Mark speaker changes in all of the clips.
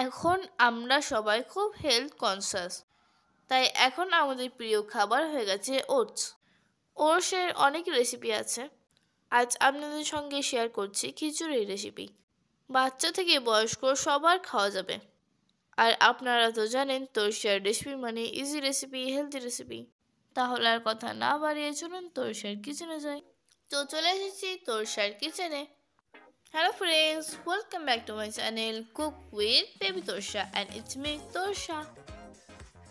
Speaker 1: এখন আমরা সবাই খুব হেলথ কনসাস, তাই এখন আমাদের প্রিয় খাবার হয়ে গেছে ওটস। ওটসের অনেক রেসিপি আছে, আজ আপনাদের সঙ্গে শেয়ার করছি খিচুড়ির রেসিপি। বাচ্চা থেকে বয়স্ক সবার খাওয়া যাবে। আর আপনারা তো জানেন তোরসার রেসিপি মানে ইজি রেসিপি, হেলদি রেসিপি। তাহলে আর কথা না বাড়িয়ে চলুন তোরসার কিচেনে যাই। তো চলে এসেছি তোরসার কিচেনে। Hello friends, welcome back to my channel Cook with Baby Torsha and it's me Torsha.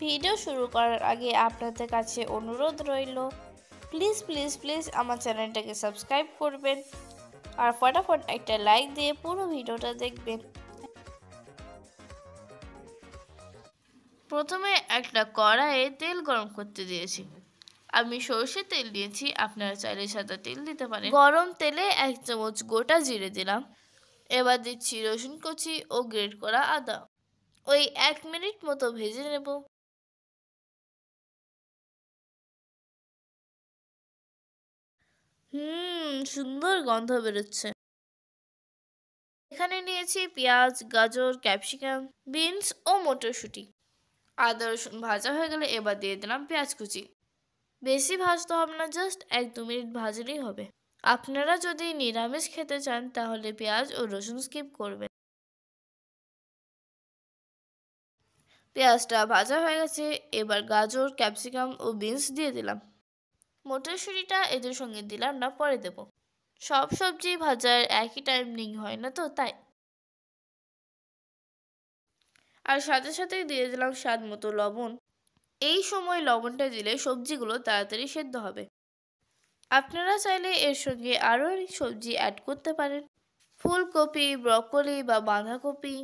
Speaker 1: Video শুরু করার আগে আপনাদের কাছে অনুরোধ রইল, প্লিজ প্লিজ প্লিজ আমার চ্যানেলটাকে সাবস্ক্রাইব করবেন আর ফটাফট একটা লাইক দিয়ে পুরো ভিডিওটা দেখবেন। প্রথমে একটা কড়াইয়ে তেল গরম করতে দিয়েছি। আমি সরষের তেল দিয়েছি, আপনারা চাইলে সাদা তেল দিতে পারেন। গরম তেলে 1 চামচ গোটা জিরে দিলাম। এবার দিচ্ছি রসুন কুচি ও গ্রেট করা আদা। ওই 1 মিনিট মতো ভেজে নেব। সুন্দর গন্ধ বেরোচ্ছে। এখানে নিয়েছি পেঁয়াজ, গাজর, ক্যাপসিকাম, বিনস ও মটরশুঁটি। আদা রসুন ভাজা হয়ে গেলে এবার দিয়ে দিলাম পেঁয়াজ কুচি। বেশি ভাজতে হবে না, জাস্ট 1-2 মিনিট ভাজলেই হবে। আপনারা যদি নিরামিষ খেতে চান তাহলে পেঁয়াজ ও রসুন স্কিপ করবেন। পেঁয়াজটা ভাজা হয়ে গেছে, এবার গাজর, ক্যাপসিকাম ও বিনস দিয়ে দিলাম। মটরশুঁটিটা এদের সঙ্গে দিলাম না, পরে দেব। সব সবজি ভাজার একই টাইমিং হয় না তো, তাই। আর সাথে সাথে দিয়ে দিলাম স্বাদ মতো লবণ। এই সময় লবণটা দিলে সবজিগুলো তাড়াতাড়ি সেদ্ধ হবে। আপনারা চাইলে এর সঙ্গে আরও অনেক সবজি অ্যাড করতে পারেন, ফুলকপি, ব্রকলি বা বাঁধাকপি।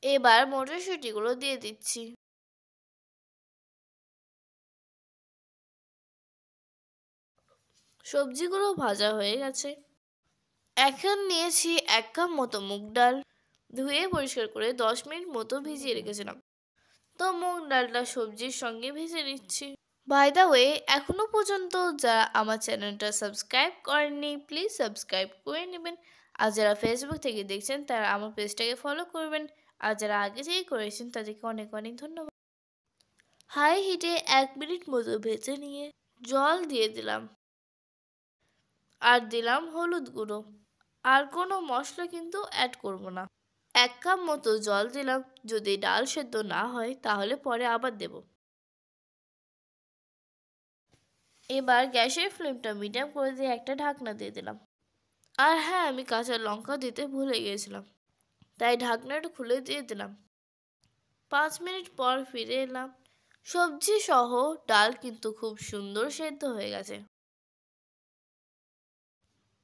Speaker 1: এবার মটরশুঁটিগুলো দিয়ে দিচ্ছি। সবজিগুলো ভাজা হয়ে গেছে। এখন নিয়েছি 1 কাপ মতো মুগ ডাল। ধুয়ে পরিষ্কার করে 10 মিনিট মতো ভিজিয়ে রেখেছিলাম। তো মুগ ডালটা সবজির সঙ্গে ভেজে নিচ্ছি। বাই দ্য ওয়ে, এখনো পর্যন্ত যারা আমার চ্যানেলটা সাবস্ক্রাইব করেননি প্লিজ সাবস্ক্রাইব করে নেবেন। আর যারা ফেসবুক থেকে দেখছেন তারা আমার পেজটাকে ফলো করবেন। আর যারা আগে থেকেই করেছেন তাদেরকে অনেক অনেক ধন্যবাদ। হাই হিটে 1 মিনিট মতো ভেজে নিয়ে জল দিয়ে দিলাম। আর দিলাম হলুদ গুঁড়ো। আর কোনো মশলা কিন্তু অ্যাড করব না। 1 কাপ মতো জল দিলাম। যদি ডাল সেদ্ধ না হয় তাহলে পরে আবার দেব। এবার গ্যাসের ফ্লেমটা মিডিয়াম করে দিয়ে একটা ঢাকনা দিয়ে দিলাম। আর হ্যাঁ, আমি কাঁচা লঙ্কা দিতে ভুলে গিয়েছিলাম, তাই ঢাকনাটা খুলে দিয়ে দিলাম। 5 মিনিট পর ফিরে এলাম। সবজি সহ ডাল কিন্তু খুব সুন্দর সেদ্ধ হয়ে গেছে।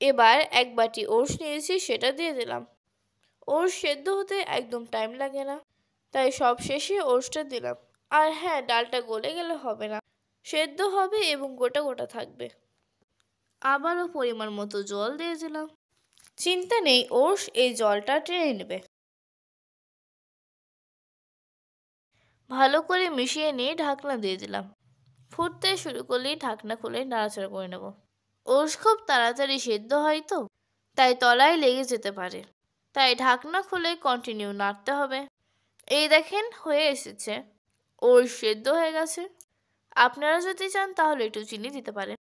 Speaker 1: এবার 1 বাটি ওটস নিয়েছি, সেটা দিয়ে দিলাম। ওটস সেদ্ধ হতে একদম টাইম লাগে না, তাই সব শেষে ওটসটা দিলাম। আর হ্যাঁ, ডালটা গলে গেলে হবে না, সেদ্ধ হবে এবং গোটা গোটা থাকবে। আবারও পরিমাণ মতো জল দিয়ে দিলাম। চিন্তা নেই, ওটস এই জলটা টেনে নেবে। ভালো করে মিশিয়ে নিয়ে ঢাকনা দিয়ে দিলাম। ফুটতে শুরু করলেই ঢাকনা খুলে নাড়াচাড়া করে নেব। ওটস খুব তাড়াতাড়ি সেদ্ধ হয় তো, তাই তলায় লেগে যেতে পারে, তাই ঢাকনা খুলে কন্টিনিউ নাড়তে হবে। এই দেখেন হয়ে এসেছে, ওটস সেদ্ধ হয়ে গেছে। আপনারা যদি চান তাহলে একটু চিনি দিতে পারেন।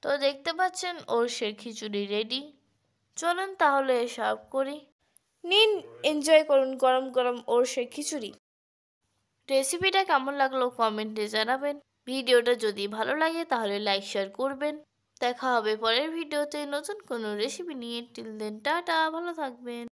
Speaker 1: তো দেখতে পাচ্ছেন ওটসের খিচুড়ি রেডি। চলুন তাহলে সার্ভ করি। নিন, এনজয় করুন গরম গরম ওটসের খিচুড়ি। রেসিপিটা কেমন লাগলো কমেন্টে জানাবেন। ভিডিওটা যদি ভালো লাগে তাহলে লাইক শেয়ার করবেন। দেখা হবে পরের ভিডিওতে নতুন কোনো রেসিপি নিয়ে। টিল দেন টাটা, ভালো থাকবেন।